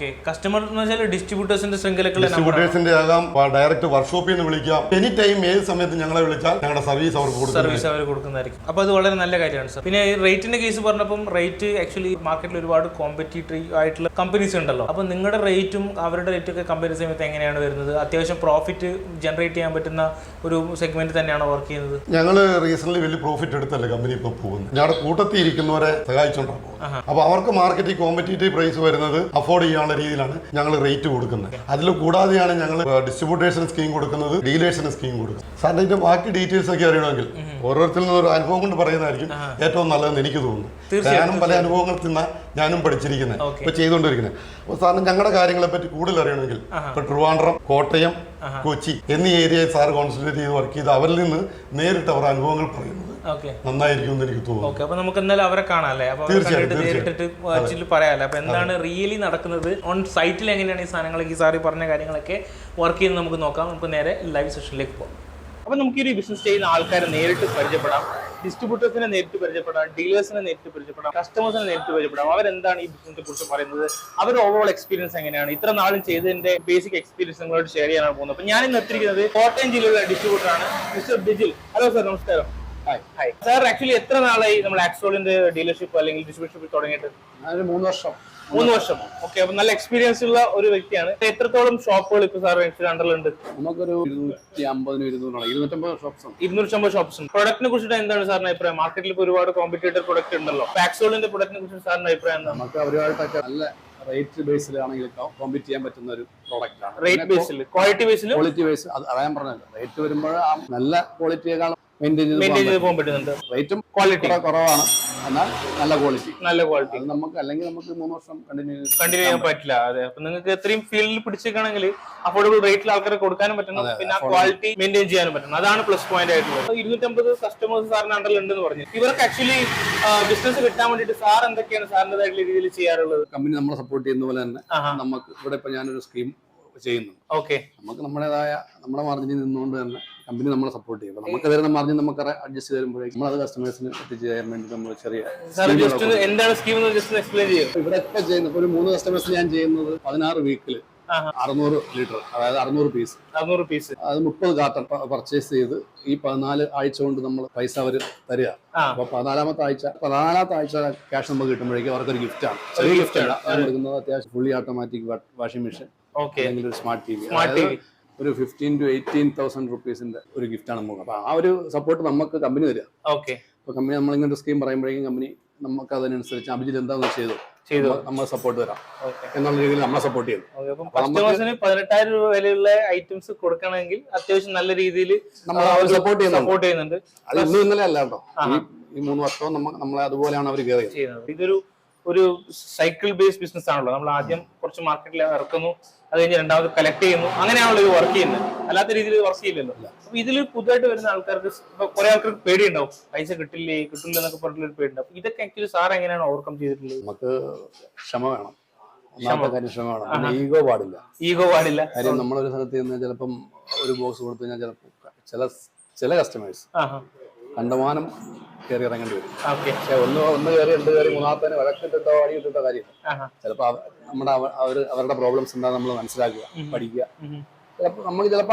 Speaker 4: കസ്റ്റമർ എന്ന് വെച്ചാൽ ഡിസ്ട്രിബ്യൂട്ടേഴ്സിന്റെ ശൃംഖലകൾ,
Speaker 1: ഡിസ്ട്രിബ്യൂട്ടേഴ്സിന്റെ ആകാം, ഡയറക്റ്റ് വർക്ക്ഷോപ്പിൽ നിന്ന് വിളിക്കാം. എനി ടൈം ഏത് സമയത്ത് ഞങ്ങളെ വിളിച്ചാൽ ഞങ്ങളുടെ സർവീസ് അവർ
Speaker 4: കൊടുക്കുന്നതായിരിക്കും. അപ്പോൾ അത് വളരെ നല്ല കാര്യമാണ് സാർ. പിന്നെ റേറ്റിന്റെ കേസ് പറഞ്ഞപ്പം റേറ്റ് ആക്ച്വലി മാർക്കറ്റിൽ ഒരുപാട് കോമ്പറ്റീറ്റീവ് ആയിട്ടുള്ള കമ്പനീസ് ഉണ്ടല്ലോ. അപ്പോൾ നിങ്ങളുടെ റേറ്റും അവരുടെ റേറ്റും ഒക്കെ കമ്പയർ സമയത്ത് എങ്ങനെയാണ് വരുന്നത്? അത്യാവശ്യം പ്രോഫിറ്റ് ജനറേറ്റ് ചെയ്യാൻ പറ്റുന്ന ഒരു സെഗ്മെന്റ് തന്നെയാണോ വർക്ക് ചെയ്യുന്നത്?
Speaker 1: ഞങ്ങൾ റീസെന്റ് വലിയ പ്രോഫിറ്റ് എടുത്തല്ലേ കമ്പനി ഇപ്പോൾ പോകുന്നത്. ഞങ്ങളുടെ കൂട്ടത്തിൽ ഇരിക്കുന്നവരെ സഹായിച്ചുകൊണ്ടാണ് പോകുന്നത്. അപ്പോൾ അവർക്ക് മാർക്കറ്റിൽ കോമ്പറ്റീറ്റീവ് പ്രൈസ് വരുന്നത് അഫോർഡ് ചെയ്യാനുള്ള രീതിയിലാണ് ഞങ്ങൾ റേറ്റ് കൊടുക്കുന്നത്. അതിൽ കൂടാതെയാണ് ഞങ്ങൾ ഡിസ്ട്രിബ്യൂട്ടേഴ്സിന് സ്കീം കൊടുക്കുന്നത്, ഡീലേഴ്സിന് സ്കീം കൊടുക്കുന്നത്. സാറിന് ഇതിന്റെ ബാക്കി ഡീറ്റെയിൽസ് ഒക്കെ അറിയണമെങ്കിൽ ഓരോരുത്തരിൽ നിന്ന് ഒരു അനുഭവം കൊണ്ട് പറയുന്നതായിരിക്കും ഏറ്റവും നല്ലതെന്ന് എനിക്ക് തോന്നുന്നു. ഞാനും പല അനുഭവങ്ങൾ ഞാനും പഠിച്ചിരിക്കുന്നത്, ഇപ്പൊ ചെയ്തുകൊണ്ടിരിക്കുന്നത്. അപ്പോൾ സാറിന് ഞങ്ങളുടെ കാര്യങ്ങളെ പറ്റി കൂടുതൽ അറിയണമെങ്കിൽ ഇപ്പൊ ട്രിവാൻഡ്രം, കോട്ടയം, കൊച്ചി എന്നീ ഏരിയയിൽ സാർ കോൺസെൻട്രേറ്റ് ചെയ്ത് വർക്ക് ചെയ്ത് അവരിൽ നിന്ന് നേരിട്ട് അവരുടെ അനുഭവങ്ങൾ പറയുന്നത് നന്നായിരിക്കും എന്ന് എനിക്ക് തോന്നുന്നു.
Speaker 4: അപ്പൊ നമുക്ക് എന്തായാലും അവരെ കാണാല്ലേ, നേരിട്ടിട്ട് പറയാല്ലേ അപ്പൊ എന്താണ് റിയലി നടക്കുന്നത് ഓൺ സൈറ്റിൽ, എങ്ങനെയാണ് ഈ സാധനങ്ങളൊക്കെ ഈ സാറി പറഞ്ഞ കാര്യങ്ങളൊക്കെ വർക്ക് ചെയ്യുന്നത് നമുക്ക് നോക്കാം. നമുക്ക് നേരെ ലൈവ് സെഷനിലേക്ക് പോകാം. അപ്പൊ നമുക്ക് ഈ ബിസിനസ് ചെയ്യുന്ന ആൾക്കാരെ നേരിട്ട് പരിചയപ്പെടാം, ഡിസ്ട്രിബ്യൂട്ടേഴ്സിനെ നേരിട്ട് പരിചയപ്പെടാം, ഡീലേഴ്സിനെ നേരിട്ട് പരിചയപ്പെടാം, കസ്റ്റമേഴ്സിനെ നേരിട്ട് പരിചയപ്പെടാം. അവരെന്താണ് ഈ ബിസിനസിനെ കുറിച്ച് പറയുന്നത്, അവരുടെ ഓവറോൾ എക്സ്പീരിയൻസ് എങ്ങനെയാണ്, ഇത്ര നാളും ചെയ്തതിന്റെ ബേസിക് എക്സ്പീരിയൻസ് നിങ്ങളോട് ഷെയർ ചെയ്യാനാണ് പോകുന്നത്. അപ്പൊ ഞാൻ ഇന്ന് എത്തിയിരിക്കുന്നത് കോട്ടയം ജില്ലയിലെ ഡിസ്ട്രിബ്യൂട്ടറാണ് മിസ്റ്റർ ബിജിൽ. ഹലോ സാർ, നമസ്കാരം. Hi sir. ആക്ച്വലി എത്ര നാളായി നമ്മൾ ആക്സോളിന്റെ ഡീലർഷിപ്പ് അല്ലെങ്കിൽ ഡിസ്ട്രിബ്യൂഷൻഷിപ്പ് തുടങ്ങിയിട്ട്?
Speaker 5: 3 വർഷം.
Speaker 4: 3 വർഷം. ഓക്കെ. അപ്പൊ നല്ല എക്സ്പീരിയൻസ് ഉള്ള ഒരു വ്യക്തിയാണ്. എത്രത്തോളം ഷോപ്പുകൾ ഇപ്പൊ സാർ അണ്ടറിലുണ്ട്?
Speaker 5: നമുക്കൊരു 250-200 ഷോപ്സ് ഉണ്ട്.
Speaker 4: 250 ഷോപ്സ് ഉണ്ട്. പ്രൊഡക്റ്റിനെ കുറിച്ചിട്ട് എന്താണ് സാറിന്റെ അഭിപ്രായം? മാർക്കറ്റിൽ ഇപ്പൊ ഒരുപാട് കോമ്പറ്റീറ്റർ പ്രൊഡക്റ്റ് ഉണ്ടല്ലോ. ആക്സോളിന്റെ പ്രൊഡക്റ്റിനെ കുറിച്ച് സാറിന്റെ അഭിപ്രായം എന്താണ്?
Speaker 5: നമുക്ക് അവരുമായിട്ടൊക്കെ നല്ല റേറ്റ് ബേസിലാണെങ്കിൽ കോമ്പീറ്റ് ചെയ്യാൻ പറ്റുന്ന ഒരു പ്രോഡക്റ്റ് ആണ്.
Speaker 4: റേറ്റ് ബേസിൽ, ക്വാളിറ്റി ബേസിൽ,
Speaker 5: ക്വാളിറ്റി ബേസ് അതാ ഞാൻ പറഞ്ഞത്. റേറ്റ് വരുമ്പോൾ നല്ല ക്വാളിറ്റിയേക്കാൾ
Speaker 4: മെയിൻറ്റെയിൻ ചെയ്ത് പോകാൻ പറ്റുന്നുണ്ട്.
Speaker 5: റേറ്റും ക്വാളിറ്റി കുറവാണ്, എന്നാൽ നല്ല ക്വാളിറ്റി.
Speaker 4: നമുക്ക്
Speaker 5: അല്ലെങ്കിൽ നമുക്ക് 3 വർഷം കണ്ടിന്യൂ
Speaker 4: ചെയ്യാൻ പറ്റില്ല. അതെ. അപ്പൊ നിങ്ങൾക്ക് എത്രയും ഫീൽഡിൽ പിടിച്ചേക്കാണെങ്കിൽ അഫോർഡബിൾ റേറ്റിൽ ആൾക്കാരെ കൊടുക്കാനും പറ്റണം, പിന്നെ ക്വാളിറ്റി മെയിൻറ്റെയിൻ ചെയ്യാനും പറ്റണം. അതാണ് പ്ലസ് പോയിന്റ് ആയിട്ടുള്ളത്. 250 കസ്റ്റമേഴ്സ് സാറിന് അണ്ടറിൽ ഉണ്ടെന്ന് പറഞ്ഞു. ഇവർക്ക് ആക്ച്വലി ബിസിനസ് കിട്ടാൻ വേണ്ടിയിട്ട് സാർ എന്തൊക്കെയാണ് സാറിന്റേതായിട്ടുള്ള രീതിയിൽ ചെയ്യാറുള്ളത്?
Speaker 5: കമ്പനി നമ്മളെ സപ്പോർട്ട് ചെയ്യുന്ന പോലെ തന്നെ നമുക്ക് ഇവിടെ ഇപ്പൊ ഞാനൊരു സ്കീം ചെയ്യുന്നു.
Speaker 4: ഓക്കെ.
Speaker 5: നമുക്ക് നമ്മുടെ മാർജിനിൽ നിന്നുകൊണ്ട് തന്നെ കമ്പനി നമ്മളെ സപ്പോർട്ട് ചെയ്യും. നമുക്ക് തരുന്ന മാർജിൻ നമുക്ക് അഡ്ജസ്റ്റ് ചെയ്യുമ്പോഴേക്കും നമ്മളത് കസ്റ്റമേഴ്സിന് എത്തിച്ചു തരാൻ വേണ്ടി നമ്മൾ ചെറിയ
Speaker 4: എന്താണ് സ്കീം എക്സ്പ്ലെയിൻ ചെയ്യും.
Speaker 5: ഇവിടെ ഇപ്പൊ ചെയ്യുന്നത് ഒരു 3 കസ്റ്റമേഴ്സിന് ഞാൻ ചെയ്യുന്നത് 16 വീക്കില് 600 ലിറ്റർ, അതായത് 600 പീസ്, അത് 30 കാർട്ടൺ പർച്ചേസ് ചെയ്ത് ഈ 14 ആഴ്ച കൊണ്ട് നമ്മൾ പൈസ അവര് തരിക. അപ്പൊ 14ാമത്തെ ആഴ്ച ക്യാഷ് നമുക്ക് കിട്ടുമ്പോഴേക്കും അവർക്കൊരു ഗിഫ്റ്റാണ്. ചെറിയ ഗിഫ്റ്റ് ആണ് കൊടുക്കുന്നത്. അത്യാവശ്യം ഫുള്ളി ഓട്ടോമാറ്റിക് വാഷിംഗ് മെഷീൻ, അല്ലെങ്കിൽ ഒരു സ്മാർട്ട് ടി വി. ഒരു 15,000 to 18,000 റുപ്പീസിന്റെ ഒരു ഗിഫ്റ്റാണ് നമുക്ക്. അപ്പോൾ ആ ഒരു സപ്പോർട്ട് നമുക്ക് കമ്പനി തരിക.
Speaker 4: ഓക്കെ.
Speaker 5: അപ്പോൾ കമ്പനി നമ്മളിങ്ങനെ സ്കീം പറയുമ്പോഴേക്കും കമ്പനി നമുക്ക് അതിനനുസരിച്ച് അഭിജിത്ത് എന്താണെന്ന് ചെയ്തു നമ്മൾ സപ്പോർട്ട് തരാം എന്നുള്ള രീതിയിൽ നമ്മളെ സപ്പോർട്ട് ചെയ്യും.
Speaker 4: കസ്റ്റമേഴ്സിന് 18,000 രൂപ വിലയുള്ള ഐറ്റംസ് കൊടുക്കണമെങ്കിൽ അത്യാവശ്യം നല്ല രീതിയിൽ
Speaker 5: നമ്മൾ സപ്പോർട്ട്
Speaker 4: ചെയ്യുന്നുണ്ട്.
Speaker 5: അത് ഇന്നും ഇന്നലെ അല്ല കേട്ടോ, ഈ 3 വർഷവും നമ്മളെ അതുപോലെയാണ് അവർ കയറി ചെയ്യുന്നത്.
Speaker 4: ഒരു സൈക്കിൾ ബേസ്ഡ് ബിസിനസ് ആണല്ലോ. നമ്മൾ ആദ്യം കുറച്ച് മാർക്കറ്റിൽ ഇറക്കുന്നു, അത് കഴിഞ്ഞ് രണ്ടാമത് കളക്ട് ചെയ്യുന്നു, അങ്ങനെയാണല്ലോ ഇത് വർക്ക് ചെയ്യുന്നത്. അല്ലാത്ത രീതിയിൽ വർക്ക് ചെയ്യില്ലല്ലോ. അപ്പൊ ഇതിൽ പുതുതായിട്ട് വരുന്ന ആൾക്കാർക്ക് കുറെ ആൾക്കാർക്ക് പേടിയുണ്ടാവും, പൈസ കിട്ടില്ല എന്നൊക്കെ പറഞ്ഞിട്ടൊരു പേടിയുണ്ടാവും. ഇതൊക്കെ ആക്ച്വലി സാർ എങ്ങനെയാണ് ഓവർകം ചെയ്തിട്ടുള്ളത്?
Speaker 5: നമുക്ക് ക്ഷമ വേണം, ഒന്നാമത്തെ കാര്യം ക്ഷമ വേണം. പിന്നെ ഈഗോ പാടില്ല. കാര്യം നമ്മളൊരു സ്ഥലത്ത് നിന്ന് ചിലപ്പം ഒരു ബോക്സ് കൊടുത്തു കഴിഞ്ഞാൽ ചിലപ്പോൾ ചില കസ്റ്റമേഴ്സ് കണ്ടമാനം കയറി ഇറങ്ങേണ്ടി വരും. പക്ഷെ ഒന്ന് കയറി 2 കയറി 3-ാമത്തേന് വഴക്കിട്ടിട്ടോ അടിയിട്ടിട്ടോ കാര്യമില്ല. ചിലപ്പോൾ അവരുടെ പ്രോബ്ലംസ് എന്താ നമ്മൾ മനസ്സിലാക്കുക, പഠിക്കുക. ചിലപ്പോൾ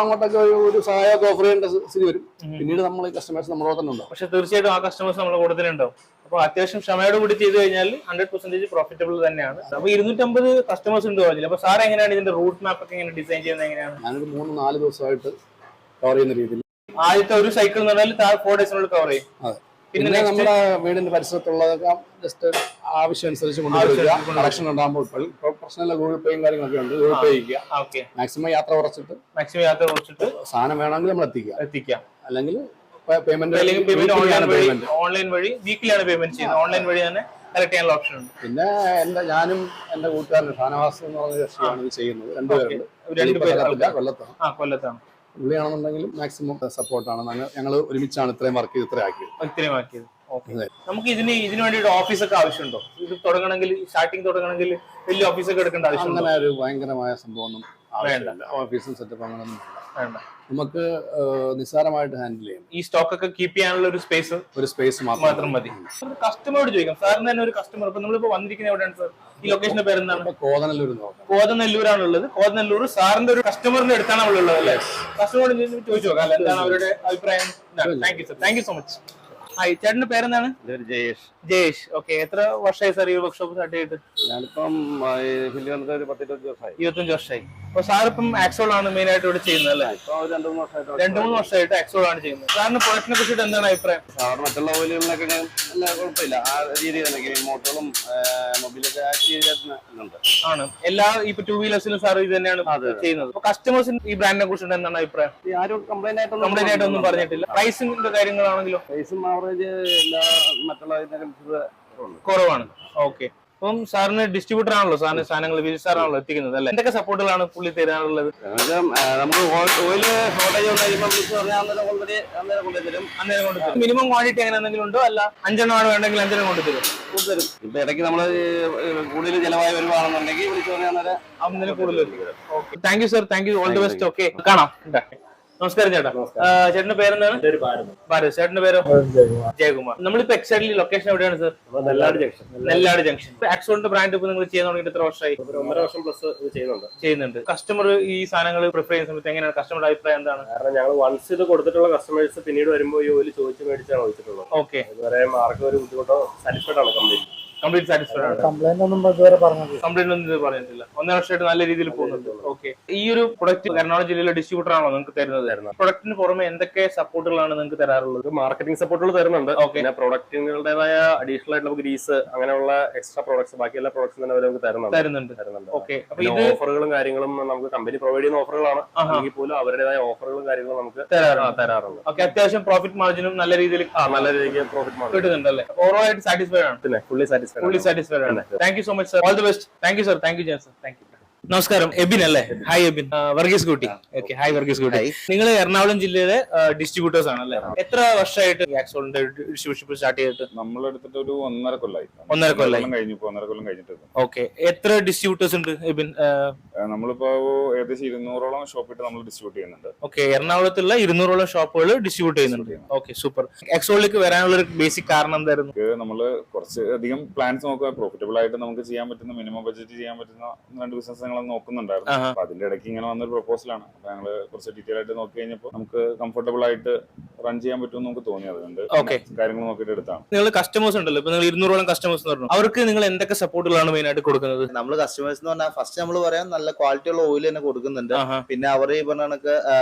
Speaker 5: അങ്ങോട്ടൊക്കെ ഒരു സഹായമൊക്കെ ഓഫർ ചെയ്യേണ്ട സ്ഥിതി വരും. പിന്നീട് നമ്മൾ ഈ കസ്റ്റമേഴ്സ് നമ്മളെ തന്നെ ഉണ്ടാവും.
Speaker 4: പക്ഷെ തീർച്ചയായിട്ടും ആ കസ്റ്റമേഴ്സ് നമ്മളെ കൂടുതലുണ്ടാവും. അപ്പോൾ അത്യാവശ്യം ക്ഷമയോട് കൂടി ചെയ്ത് കഴിഞ്ഞാൽ 100% പ്രോഫിറ്റബിൾ തന്നെയാണ്. അപ്പോൾ 250 കസ്റ്റമേഴ്സ് ഉണ്ട് പറഞ്ഞില്ല. അപ്പോൾ സാർ എങ്ങനെയാണ് ഇതിന്റെ റൂട്ട് മാപ്പ് ഒക്കെ എങ്ങനെ ഡിസൈൻ ചെയ്യുന്നത്? എങ്ങനെയാണ്?
Speaker 5: ഞാനൊരു 3-4 ദിവസമായിട്ട് കവർ ചെയ്യുന്ന രീതിയിൽ
Speaker 4: ആദ്യത്തെ ഒരു സൈക്കിൾ എന്ന് പറഞ്ഞാൽ 4 ഡേയ്സിനുള്ളിൽ കവർ ചെയ്യും.
Speaker 5: പിന്നെ നമ്മുടെ വീടിന്റെ പരിസരത്തുള്ളതൊക്കെ ജസ്റ്റ് ആവശ്യം അനുസരിച്ച് കൊണ്ടുപോയി കളക്ഷൻ ഉണ്ടാകുമ്പോൾ ഇപ്പോൾ പ്രശ്നമില്ല, ഗൂഗിൾ പേയും കാര്യങ്ങളൊക്കെ ഉണ്ട്. ഗൂഗിൾ പേ ചെയ്യുക, മാക്സിമം യാത്ര കുറച്ചിട്ട് സാധനം വേണമെങ്കിൽ നമ്മൾ എത്തിക്കുക. അല്ലെങ്കിൽ പേയ്മെന്റ്
Speaker 4: ഓൺലൈൻ വഴി വീക്കിലാണ് പേയ്മെന്റ് ചെയ്യുന്നത്. ഓൺലൈൻ വഴി തന്നെ കളക്ട് ചെയ്യാനുള്ള ഓപ്ഷൻ ഉണ്ട്.
Speaker 5: പിന്നെ ഞാനും എന്റെ കൂട്ടുകാരൻ ഷാനവാസ് എന്ന് പറഞ്ഞ കക്ഷിയാണ് ഇത് ചെയ്യുന്നത്. 2 പേരുണ്ട്. കൊല്ലത്താണ്. പുള്ളിയാണെന്നുണ്ടെങ്കിലും മാക്സിമം സപ്പോർട്ടാണ്. ഞങ്ങൾ ഒരുമിച്ചാണ് ഇത്രയും വർക്ക് ചെയ്ത് ഇത്രയും ആക്കിയത്.
Speaker 4: നമുക്ക് ഇതിന് വേണ്ടി ഒരു ഓഫീസൊക്കെ ആവശ്യമുണ്ടോ? ഇത് തുടങ്ങണമെങ്കിൽ സ്റ്റാർട്ടിങ് തുടങ്ങണമെങ്കിൽ വലിയ ഓഫീസൊക്കെ എടുക്കേണ്ട ആവശ്യം?
Speaker 5: അങ്ങനെ ഒരു ഭയങ്കരമായ സംഭവമൊന്നും ആവശ്യമില്ല. ഓഫീസും സെറ്റപ്പ് അങ്ങനെയൊന്നും വേണ്ട. നമുക്ക് നിസ്സാരമായിട്ട് ഹാൻഡിൽ ചെയ്യാം.
Speaker 4: ഈ സ്റ്റോക്ക് ഒക്കെ കീപ്പ് ചെയ്യാനുള്ള ഒരു സ്പേസ് മാത്രം മതി. കസ്റ്റമറോട് ചോദിക്കാം. സാറിന് തന്നെ ഒരു കസ്റ്റമർ ഇപ്പൊ നമ്മളിപ്പോ വന്നിരിക്കുന്നത് എവിടെയാണ് സാർ? ഈ ലൊക്കേഷന്റെ പേരെന്താണ്? കോതനെല്ലൂരാണുള്ളത്. കോതനെല്ലൂർ സാറിന്റെ ഒരു കസ്റ്റമറിന്റെ അടുത്താണ് നമ്മളുള്ളത് അല്ലേ? കസ്റ്റമറോട് ചോദിച്ചു നോക്കാം എന്താണ് അവരുടെ അഭിപ്രായം. Thank you so much. Hi, ചേട്ടന്റെ പേരെന്താണ്? ജയേഷ്. ഓക്കെ. എത്ര വർഷമായി സാർ ഈ വർക്ക്ഷോപ്പ് സ്റ്റാർട്ട് ചെയ്തിട്ട്?
Speaker 6: ഞാനിപ്പം
Speaker 4: 25 വർഷമായി. അപ്പൊ സാർ ഇപ്പം ആക്സോൾ ആണ് മെയിൻ ആയിട്ട് ഇവിടെ ചെയ്യുന്നത് അല്ലേ? 2-3 വർഷമായിട്ട് ആക്സോൾ ആണ് ചെയ്യുന്നത്. സാറിന് പ്രൊഡക്റ്റിനെ കുറിച്ചിട്ട് എന്താണ് അഭിപ്രായം?
Speaker 6: സാധാരണ മറ്റുള്ള ഓയിലുകളിലൊക്കെ നല്ല കുഴപ്പമില്ല, ആ രീതിയിൽ തന്നെ മോട്ടോറും മൊബൈലൊക്കെ ഉണ്ട്.
Speaker 4: ആണ് എല്ലാ ഇപ്പൊ 2 വീലേഴ്സിലും സാർ ഇത് തന്നെയാണ് ചെയ്യുന്നത്. അപ്പൊ കസ്റ്റമേഴ്സിന് ഈ ബ്രാൻഡിനെ കുറിച്ചിട്ട് എന്താണ് അഭിപ്രായം?
Speaker 6: ആരും കംപ്ലൈന്റ്
Speaker 4: ആയിട്ടൊന്നും പറഞ്ഞിട്ടില്ല. പ്രൈസിന്റെ കാര്യങ്ങളാണെങ്കിലോ?
Speaker 6: പ്രൈസും ആവറേജ് മറ്റുള്ള
Speaker 4: കുറവാണ്. ഓക്കെ. അപ്പം സാറിന് ഡിസ്ട്രിബ്യൂട്ടർ ആണല്ലോ, സാറിന് സാധനങ്ങൾ സാറാണല്ലോ എത്തിക്കുന്നത് അല്ലേ? എന്തൊക്കെ സപ്പോർട്ടുകളാണ് പുള്ളി തരാനുള്ളത്?
Speaker 6: നമുക്ക് ഓയില് ഷോർട്ടേജ് അന്നേരം കൊണ്ടുതരും.
Speaker 4: മിനിമം ക്വാണ്ടിറ്റി അങ്ങനെ എന്തെങ്കിലും ഉണ്ടോ? അല്ല 5 എണ്ണമാണ് വേണ്ടെങ്കിൽ 5 എണ്ണം കൊണ്ടുതരും.
Speaker 6: ഇപ്പൊ ഇടയ്ക്ക് നമ്മള് കൂടുതൽ ചെലവായി വരുവാണെന്നുണ്ടെങ്കിൽ വിളിച്ചു പറഞ്ഞാൽ
Speaker 4: അന്നേരം കൂടുതൽ. Thank you sir, thank you, all the best. Okay, കാണാം. നമസ്കാരം ചേട്ടാ. ചേട്ടന്റെ പേരെന്താണ്? ഭാരത്. ചേട്ടന്റെ പേരോ? ജയകുമാർ. നമ്മളിപ്പോ എക്സാക്ട്ലി ലൊക്കേഷൻ എവിടെയാണ് സർ? നെല്ലാട് ജംഗ്ഷൻ. ആക്സോണിന്റെ ബ്രാൻഡ് ഇപ്പൊ നിങ്ങൾ ചെയ്യാൻ തുടങ്ങിയിട്ട് എത്ര വർഷമായി?
Speaker 6: 1.5 വർഷം പ്ലസ്
Speaker 4: ചെയ്യുന്നുണ്ട്. കസ്റ്റമർ ഈ സാധനങ്ങൾ പ്രിഫർ ചെയ്യുന്ന സമയത്ത് എങ്ങനെയാണ് കസ്റ്റമറുടെ അഭിപ്രായം എന്താണ്?
Speaker 6: കാരണം ഞങ്ങൾ വൺസ് ഇത് കൊടുത്തിട്ടുള്ള കസ്റ്റമേഴ്സ് പിന്നീട് വരുമ്പോൾ ഈ ഓയിൽ ചോദിച്ച് മേടിച്ചാണ് വെച്ചിട്ടുള്ളത്.
Speaker 4: ഓക്കെ.
Speaker 6: ഇതുവരെ ആർക്കും ഒരു ബുദ്ധിമുട്ടോ സാറ്റിസ്ഫൈഡ് ആണ്
Speaker 4: കംപ്ലീറ്റ് സാറ്റിസ്ഫൈഡ് ആണ്. കംപ്ലൈന്റ് ഒന്നും പറഞ്ഞിട്ടില്ല. 1 വർഷമായിട്ട് നല്ല രീതിയിൽ പോകുന്നുണ്ട്. ഓക്കെ. ഈ ഒരു പ്രൊഡക്റ്റ് എറണാകുളം ജില്ലയിലെ ഡിസ്ട്രിബ്യൂട്ടർ ആണോ നിങ്ങൾക്ക് തരുന്നത്? പ്രൊഡക്റ്റിന് പുറമെ എന്തൊക്കെ സപ്പോർട്ടുകളാണ് നിങ്ങൾക്ക് തരാറുള്ളത്?
Speaker 6: മാർക്കറ്റിംഗ് സപ്പോർട്ടുകൾ തരുന്നുണ്ട്. പിന്നെ പ്രൊഡക്റ്റുകളുടേതായ അഡീഷണൽ ആയിട്ട് നമുക്ക് ഗ്രീസ് അങ്ങനെയുള്ള എക്സ്ട്രാ പ്രോഡക്ട്സ് ബാക്കി എല്ലാ പ്രോഡക്ട്സും തന്നെ നമുക്ക് തരുന്നുണ്ട്.
Speaker 4: ഓക്കെ.
Speaker 6: ഓഫറുകളും കാര്യങ്ങളും നമുക്ക് കമ്പനി പ്രൊവൈഡ് ചെയ്യുന്ന ഓഫറുകളാണ്. അല്ലെങ്കിൽ പോലും അവരുടേതായ ഓഫറുകളും കാര്യങ്ങളും നമുക്ക് തരാറുണ്ട്.
Speaker 4: ഓക്കെ. അത്യാവശ്യം പ്രോഫിറ്റ് മാർജിനും നല്ല രീതിയിൽ
Speaker 6: പ്രോഫിറ്റ് മാർജിൻ
Speaker 4: കിട്ടുന്നുണ്ടല്ലേ? ഓവറോൾ സാറ്റിസ്ഫൈഡ് ആണ്?
Speaker 6: പിന്നെ ഫുള്ളി സാറ്റിസ്ഫൈഡ് ആണ്.
Speaker 4: Thank you so much sir, all the best. Thank you sir, thank you Jayan sir, thank you. നമസ്കാരം, എബിൻ അല്ലേ? ഹായ് എബിൻ. വർഗീസ് കുട്ടി. ഓക്കെ, ഹായ് വർഗീസ് കുട്ടി. നിങ്ങൾ എറണാകുളം ജില്ലയിലെ ഡിസ്ട്രിബ്യൂട്ടേഴ്സ് ആണല്ലേ? എത്ര വർഷമായിട്ട് ആക്സോളിന്റെ ഡിസ്ട്രിബ്യൂഷൻ സ്റ്റാർട്ട് ചെയ്തിട്ട്?
Speaker 7: നമ്മൾ എടുത്തിട്ട് ഒരു 1.5 കൊല്ലമായി.
Speaker 4: 1.5 കൊല്ലം
Speaker 7: കഴിഞ്ഞിട്ട്.
Speaker 4: ഓക്കെ. എത്ര ഡിസ്ട്രിബ്യൂട്ടേഴ്സ് ഉണ്ട് എബിൻ?
Speaker 7: നമ്മളിപ്പോ ഏകദേശം 200ഓളം ഷോപ്പിട്ട് നമ്മൾ ഡിസ്ട്രിബ്യൂട്ട് ചെയ്യുന്നുണ്ട്.
Speaker 4: ഓക്കെ. എറണാകുളത്തുള്ള 200ഓളം ഷോപ്പുകൾ ഡിസ്ട്രിബ്യൂട്ട് ചെയ്യുന്നുണ്ട്. Okay, super. ആക്സോളിലേക്ക് വരാനുള്ള ഒരു ബേസിക് കാരണം എന്തായിരുന്നു?
Speaker 7: നമ്മള് കുറച്ച് അധികം പ്ലാൻസ് നോക്കുക, പ്രോഫിറ്റബിൾ ആയിട്ട് നമുക്ക് ചെയ്യാൻ പറ്റുന്ന മിനിമം ബഡ്ജറ്റ് ചെയ്യാൻ പറ്റുന്ന 2 ബിസിനസ് നോക്കുന്നുണ്ടായിരുന്നു. അപ്പൊ അതിന്റെ ഇടയ്ക്ക് ഇങ്ങനെ വന്നൊരു പ്രൊപ്പോസലാണ്. അപ്പൊ ഞങ്ങള് കുറച്ച് ഡീറ്റെയിൽ ആയിട്ട് നോക്കി കഴിഞ്ഞപ്പോൾ നമുക്ക് കംഫർട്ടബിൾ ആയിട്ട് റൺ ചെയ്യാൻ പറ്റുമെന്ന് നമുക്ക് തോന്നി. അതുകൊണ്ട് കാര്യങ്ങൾ നോക്കിയിട്ട് എടുത്താണ്.
Speaker 4: നിങ്ങൾ കസ്റ്റമേഴ്സ് ഉണ്ടല്ലോ, ഇപ്പൊ നിങ്ങൾ 200ഓളം കസ്റ്റമേഴ്സ് പറഞ്ഞു, അവർക്ക് നിങ്ങൾ എന്തൊക്കെ സപ്പോർട്ടുകളാണ് മെയിൻ ആയിട്ട് കൊടുക്കുന്നത്?
Speaker 3: നമ്മൾ കസ്റ്റമേഴ്സ് എന്ന് പറഞ്ഞാൽ ഫസ്റ്റ് നമ്മൾ പറയാൻ നല്ല ക്വാളിറ്റി ഉള്ള ഓയിൽ തന്നെ കൊടുക്കുന്നുണ്ട്. പിന്നെ അവർ ഈ പറഞ്ഞ കണക്ക്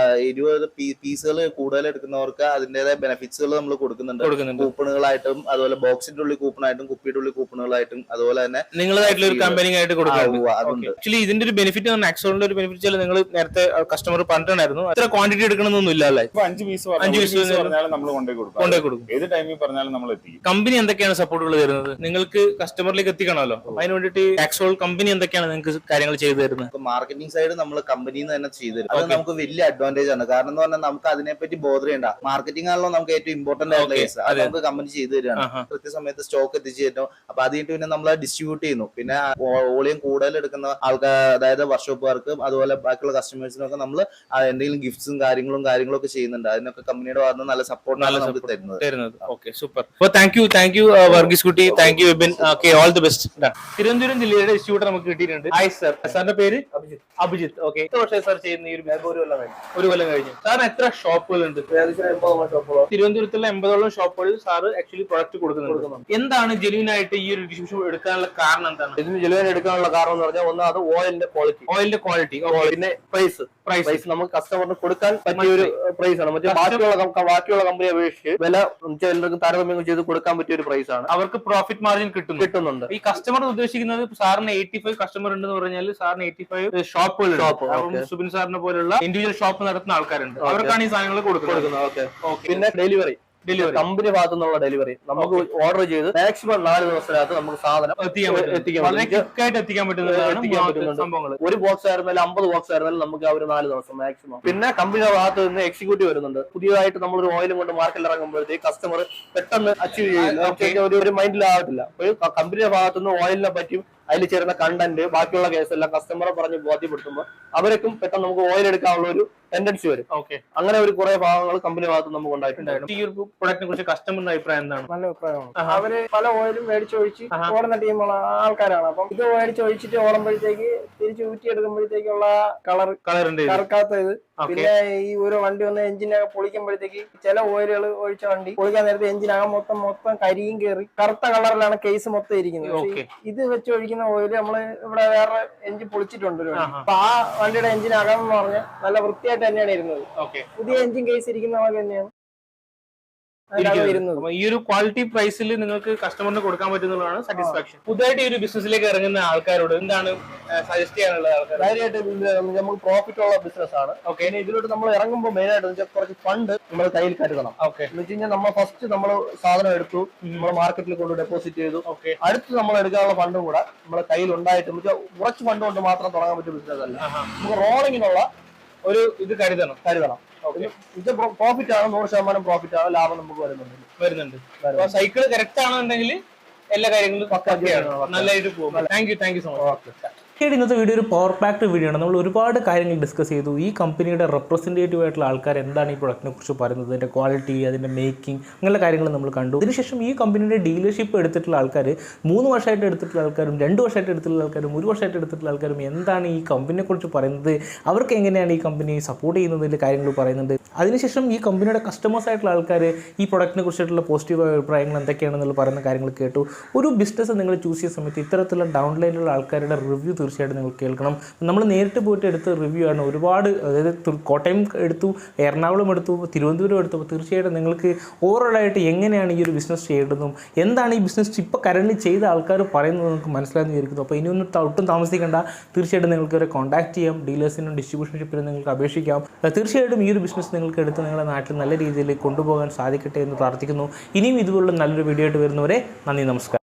Speaker 3: 20 പീസുകൾ കൂടുതൽ എടുക്കുന്നവർക്ക് അതിന്റേതായ ബെനിഫിറ്റ്സുകൾ നമ്മൾ കൊടുക്കുന്നുണ്ട്. കൂപ്പണുകളായിട്ടും അതുപോലെ ബോക്സിന്റെ ഉള്ളിൽ കൂപ്പണായിട്ടും കുപ്പിയുടെ ഉള്ളിൽ കൂപ്പണുകളായിട്ടും അതുപോലെ തന്നെ
Speaker 4: നിങ്ങളായിട്ടുള്ള ഒരു കമ്പനി ആയിട്ട് കൊടുക്കുന്നുണ്ട്. ആക്ച്വലി ഇതിന്റെ ഒരു ബെനിഫിറ്റ് ആക്സോണിന്റെ ഒരു ബെനിഫിറ്റ് നിങ്ങൾ നേരത്തെ കസ്റ്റമർ പറഞ്ഞിട്ടുണ്ടായിരുന്നു, അത്ര ക്വാണ്ടിറ്റി എടുക്കണമെന്നൊന്നും ഇല്ലല്ലേ?
Speaker 7: 5 പീസ് പറഞ്ഞാലും നമ്മൾ കൊണ്ടുപോയി കൊടുക്കും. ഏത് ടൈമിൽ പറഞ്ഞാലും നമ്മൾ എത്തിക്കും.
Speaker 4: കമ്പനി എന്തൊക്കെയാണ് സപ്പോർട്ടുകൾ തരുന്നത്? നിങ്ങൾക്ക് കസ്റ്റമറിലേക്ക് എത്തിക്കണമല്ലോ, അതിന് വേണ്ടിയിട്ട് ആക്സോൾ കമ്പനി എന്തൊക്കെയാണ് നിങ്ങൾക്ക് കാര്യങ്ങൾ ചെയ്തു തരുന്നത്?
Speaker 3: മാർക്കറ്റിംഗ് സൈഡ് നമ്മൾ കമ്പനിയിൽ നിന്ന് തന്നെ ചെയ്തു തരും. അത് നമുക്ക് വലിയ അഡ്വാൻറ്റേജ് ആണ്. കാരണം എന്ന് പറഞ്ഞാൽ നമുക്ക് അതിനെപ്പറ്റി ബോധർ ചെയ്യണ്ട. മാർക്കറ്റിംഗ് ആണല്ലോ നമുക്ക് ഏറ്റവും ഇമ്പോർട്ടന്റ് ആയിട്ടുള്ള കേസ്. അത് നമുക്ക് കമ്പനി ചെയ്തു തരികയാണ്. കൃത്യസമയത്ത് സ്റ്റോക്ക് എത്തിച്ചു തരുന്നു. അപ്പൊ അത് കഴിഞ്ഞിട്ട് പിന്നെ നമ്മൾ ഡിസ്ട്രിബ്യൂട്ട് ചെയ്യുന്നു. പിന്നെ വോളിയം കൂടുതൽ എടുക്കുന്ന ആൾക്കാർ, അതായത് വർക്ക്ഷോപ്പുകാർക്ക് അതുപോലെ ബാക്കിയുള്ള കസ്റ്റമേഴ്സിനൊക്കെ നമ്മൾ എന്തെങ്കിലും ഗിഫ്റ്റ്സും കാര്യങ്ങളും ഒക്കെ ചെയ്യുന്നുണ്ട്. അതിനൊക്കെ കമ്പനിയുടെ ഭാഗത്ത് നല്ല സപ്പോർട്ടാണ് നമുക്ക് തരുന്നത്.
Speaker 4: Okay, super. അപ്പോൾ താങ്ക് യു വർഗീസ് കുട്ടി, thank you Vipin. Okay, all the best. Thiruvananthapuram ജില്ലയുടെ ഡിസ്ട്രിബ്യൂട്ടർ നമുക്ക് കിട്ടിയിട്ടുണ്ട്. ഹായ് സർ, സാറിന്റെ പേര്? അഭിജിത്ത്. ഓക്കെ, എത്ര വർഷമായി സാർ ചെയ്യുന്ന ഈ ഒരു കൊല്ലം കഴിഞ്ഞു? സാറിന് എത്ര ഷോപ്പുകളുണ്ട്? തിരുവനന്തപുരത്തുള്ള 80ഓളം ഷോപ്പുകളിൽ സാർ ആക്ച്വലി പ്രൊഡക്റ്റ് കൊടുക്കുന്നുണ്ട്. എന്താണ് ജെന്യൂൻ ആയിട്ട് ഈ ഒരു ഡിസ്ട്രിബ്യൂഷൻ എടുക്കാനുള്ള കാരണം എന്താണ്?
Speaker 2: ഇതിന് ജെന്യൂൻ എടുക്കാനുള്ള കാരണം എന്ന് പറഞ്ഞാൽ ഒന്ന് അത് ഓയിലിന്റെ ക്വാളിറ്റി, പിന്നെ പ്രൈസ് നമുക്ക് കസ്റ്റമറിന് കൊടുക്കാൻ പറ്റിയ ഒരു പ്രൈസ് ആണ്. മറ്റേ ബാക്കിയുള്ള കമ്പനിയെ അപേക്ഷിച്ച് വില എല്ലാവർക്കും താരതമ്യം ചെയ്ത് കൊടുക്കാൻ പറ്റിയ ഒരു പ്രൈസ് ആണ്.
Speaker 4: അവർക്ക് പ്രോഫിറ്റ് മാർജിൻ കിട്ടുന്നുണ്ട്. ഈ കസ്റ്റമർ ഉദ്ദേശിക്കുന്നത് സാറിന് 85 കസ്റ്റമർ ഉണ്ടെന്ന് പറഞ്ഞാൽ സാറിന് 85 ഷോപ്പുകൾ, സുബിൻ സാറിനെ പോലുള്ള ഇൻഡിവിജ്വൽ ഷോപ്പ് നടത്തുന്ന ആൾക്കാരുണ്ട്, അവർക്കാണ് ഈ സാധനങ്ങൾ കൊടുക്കുന്നത്.
Speaker 2: പിന്നെ ഡെലിവറി കമ്പനി ഭാഗത്തു നിന്നുള്ള ഡെലിവറി നമുക്ക് ഓർഡർ ചെയ്ത് മാക്സിമം 4 ദിവസത്തിനകത്ത് നമുക്ക് സാധനം
Speaker 4: എത്തിക്കാൻ പറ്റുന്ന
Speaker 2: ഒരു ബോക്സ് ആയിരുന്നാലും 50 ബോക്സ് ആയിരുന്നാലും നമുക്ക് ആ ഒരു 4 ദിവസം മാക്സിമം. പിന്നെ കമ്പനിയുടെ ഭാഗത്ത് നിന്ന് എക്സിക്യൂട്ടീവ് വരുന്നുണ്ട്. പുതിയതായിട്ട് നമ്മളൊരു ഓയിലും കൊണ്ട് മാർക്കറ്റിൽ ഇറങ്ങുമ്പോഴത്തേക്ക് കസ്റ്റമർ പെട്ടെന്ന് അച്ചീവ് ചെയ്യില്ല, ഒരു മൈൻഡിലാവത്തില്ല. അപ്പോൾ കമ്പനിയുടെ ഭാഗത്തു നിന്ന് ഓയിലിനെ പറ്റിയും അതിൽ ചേരുന്ന കണ്ടന്റ് ബാക്കിയുള്ള കേസെല്ലാം കസ്റ്റമറെ പറഞ്ഞ് ബോധ്യപ്പെടുത്തുമ്പോൾ അവരൊക്കെ പെട്ടെന്ന് നമുക്ക് ഓയിൽ എടുക്കാനുള്ള ഒരു ടെൻഡൻസി വരും. അങ്ങനെ ഒരു കുറെ ഭാഗങ്ങൾ കമ്പനി ഭാഗത്ത് നമുക്ക് ഉണ്ടായിട്ടുണ്ട്.
Speaker 4: ഈ ഒരു പ്രൊഡക്റ്റിനെ കുറിച്ച് കസ്റ്റമറിന്റെ അഭിപ്രായം എന്താണ്?
Speaker 8: നല്ല അഭിപ്രായമാണ്. അവര് പല ഓയിലും മേടിച്ചൊഴിച്ച് ഓടുന്ന ടീമുള്ള ആൾക്കാരാണ്. അപ്പം ഇത് മേടിച്ചൊഴിച്ചിട്ട് ഓടുമ്പോഴത്തേക്ക് തിരിച്ച് ഊറ്റിയെടുക്കുമ്പോഴത്തേക്കുള്ള കളറിന്റെ കറക്കാത്ത ഇത്, പിന്നെ ഈ ഒരു വണ്ടി വന്ന് എഞ്ചിനകം പൊളിക്കുമ്പോഴത്തേക്ക് ചില ഓയിലുകൾ ഒഴിച്ച വണ്ടി പൊളിക്കാൻ നേരത്തെ എഞ്ചിനകം മൊത്തം കരിയും കയറി കറുത്ത കളറിലാണ് കേസ് മൊത്തം ഇരിക്കുന്നത്. ഇത് വെച്ച് ഒഴിക്കുന്ന ഓയിൽ നമ്മള് ഇവിടെ വേറെ എഞ്ചിൻ പൊളിച്ചിട്ടുണ്ട്. അപ്പൊ ആ വണ്ടിയുടെ എഞ്ചിനകം എന്ന് പറഞ്ഞാൽ നല്ല വൃത്തിയായിട്ട് തന്നെയാണ് ഇരുന്നത്. പുതിയ എഞ്ചിൻ കേസ് ഇരിക്കുന്ന പോലെ തന്നെയാണ്
Speaker 4: ഈ ഒരു ക്വാളിറ്റി പ്രൈസിൽ നിങ്ങൾക്ക് കസ്റ്റമറിന് കൊടുക്കാൻ പറ്റുന്നതാണ് സാറ്റിസ്ഫാക്ഷൻ. പുതുതായിട്ട് ഈ ഒരു ബിസിനസ്സിലേക്ക് ഇറങ്ങുന്ന ആൾക്കാരോട് എന്താണ് സജസ്റ്റ് ചെയ്യാനുള്ളത്? ആൾക്കാർ
Speaker 2: ധൈര്യമായിട്ട് നമുക്ക് പ്രോഫിറ്റ് ഉള്ള ബിസിനസ് ആണ്. പിന്നെ ഇതിലോട്ട് നമ്മൾ ഇറങ്ങുമ്പോൾ മെയിൻ ആയിട്ട് കുറച്ച് ഫണ്ട് നമ്മൾ കയ്യിൽ കരുതണം. എന്ന് വെച്ച് കഴിഞ്ഞാൽ നമ്മൾ ഫസ്റ്റ് നമ്മൾ സാധനം എടുത്തു, നമ്മൾ മാർക്കറ്റിൽ കൊണ്ട് ഡെപ്പോസിറ്റ് ചെയ്തു. അടുത്ത് നമ്മൾ എടുക്കാനുള്ള ഫണ്ടും കൂടെ നമ്മുടെ കയ്യിൽ ഉണ്ടായിട്ട് കുറച്ച് ഫണ്ട് കൊണ്ട് മാത്രം തുടങ്ങാൻ പറ്റിയ ബിസിനസ് അല്ല. നമുക്ക് റോളിങ്ങിനുള്ള ഒരു ഇത് കരുതണം. ഇത് പ്രോഫിറ്റ് ആണ്, 100% പ്രോഫിറ്റ് ആണ്, ലാഭം നമുക്ക് വരുന്നുണ്ട്.
Speaker 4: സൈക്കിൾ കറക്റ്റ് ആണെന്നുണ്ടെങ്കിൽ എല്ലാ കാര്യങ്ങളും നല്ലതായിട്ട് പോകും. Thank you so much. ഇന്നത്തെ വീഡിയോ ഒരു പവർ പാക്ഡ് വീഡിയോ ആണ്. നമ്മൾ ഒരുപാട് കാര്യങ്ങൾ ഡിസ്കസ് ചെയ്തു. ഈ കമ്പനിയുടെ റെപ്രസെൻറ്റേറ്റീവ് ആയിട്ടുള്ള ആൾക്കാർ എന്താണ് ഈ പ്രൊഡക്റ്റിനെ കുറിച്ച് പറയുന്നത്, അതിൻ്റെ ക്വാളിറ്റി, അതിൻ്റെ മേക്കിംഗ്, അങ്ങനെയുള്ള കാര്യങ്ങൾ നമ്മൾ കണ്ടു. അതിനുശേഷം ഈ കമ്പനിയുടെ ഡീലർഷിപ്പ് എടുത്തിട്ടുള്ള ആൾക്കാർ, 3 വർഷമായിട്ട് എടുത്തിട്ടുള്ള ആൾക്കാരും 2 വർഷമായിട്ട് എടുത്തിട്ടുള്ള ആൾക്കാരും 1 വർഷമായിട്ട് എടുത്തിട്ടുള്ള ആൾക്കാരും എന്താണ് ഈ കമ്പനിയെ കുറിച്ച് പറയുന്നത്, അവർക്ക് എങ്ങനെയാണ് ഈ കമ്പനി സപ്പോർട്ട് ചെയ്യുന്നതിൻ്റെ കാര്യങ്ങൾ പറയുന്നുണ്ട്. അതിനുശേഷം ഈ കമ്പനിയുടെ കസ്റ്റമേഴ്സ് ആയിട്ടുള്ള ആൾക്കാർ ഈ പ്രൊഡക്റ്റിനെ കുറിച്ചിട്ടുള്ള പോസിറ്റീവ് അഭിപ്രായങ്ങൾ എന്തൊക്കെയാണെന്നുള്ള പറയുന്ന കാര്യങ്ങൾ കേട്ടു. ഒരു ബിസിനസ് നിങ്ങൾ ചൂസ് ചെയ്യുന്ന സമയത്ത് ഇത്തരത്തിലുള്ള ഡൗൺലൈനിലുള്ള ആൾക്കാരുടെ റിവ്യൂ തീർച്ചയായിട്ടും നിങ്ങൾ കേൾക്കണം. നമ്മൾ നേരിട്ട് പോയിട്ട് എടുത്ത റിവ്യൂ ആണ്. ഒരുപാട്, അതായത് കോട്ടയം എടുത്തു, എറണാകുളം എടുത്തു, തിരുവനന്തപുരം എടുത്തു. അപ്പോൾ തീർച്ചയായിട്ടും നിങ്ങൾക്ക് ഓവറോളായിട്ട് എങ്ങനെയാണ് ഈ ഒരു ബിസിനസ് ചെയ്യേണ്ടതും എന്താണ് ഈ ബിസിനസ് ഇപ്പോൾ കറൻറ്റ്ലി ചെയ്ത ആൾക്കാർ പറയുന്നത് നിങ്ങൾക്ക് മനസ്സിലായെന്ന് വിചാരിക്കുന്നു. അപ്പോൾ ഇനിയൊന്നും ഒട്ടും താമസിക്കേണ്ട, തീർച്ചയായിട്ടും നിങ്ങൾക്ക് അവരെ കോൺടാക്ട് ചെയ്യാം. ഡീലേഴ്സിനും ഡിസ്ട്രിബ്യൂഷൻഷിപ്പിനും നിങ്ങൾക്ക് അപേക്ഷിക്കാം. തീർച്ചയായിട്ടും ഈ ഒരു ബിസിനസ് നിങ്ങൾക്ക് എടുത്ത് നിങ്ങളുടെ നാട്ടിൽ നല്ല രീതിയിൽ കൊണ്ടുപോകാൻ സാധിക്കട്ടെ എന്ന് പ്രാർത്ഥിക്കുന്നു. ഇനിയും ഇതുപോലുള്ള നല്ലൊരു വീഡിയോ ആയിട്ട് വരുന്നവരെ നന്ദി, നമസ്കാരം.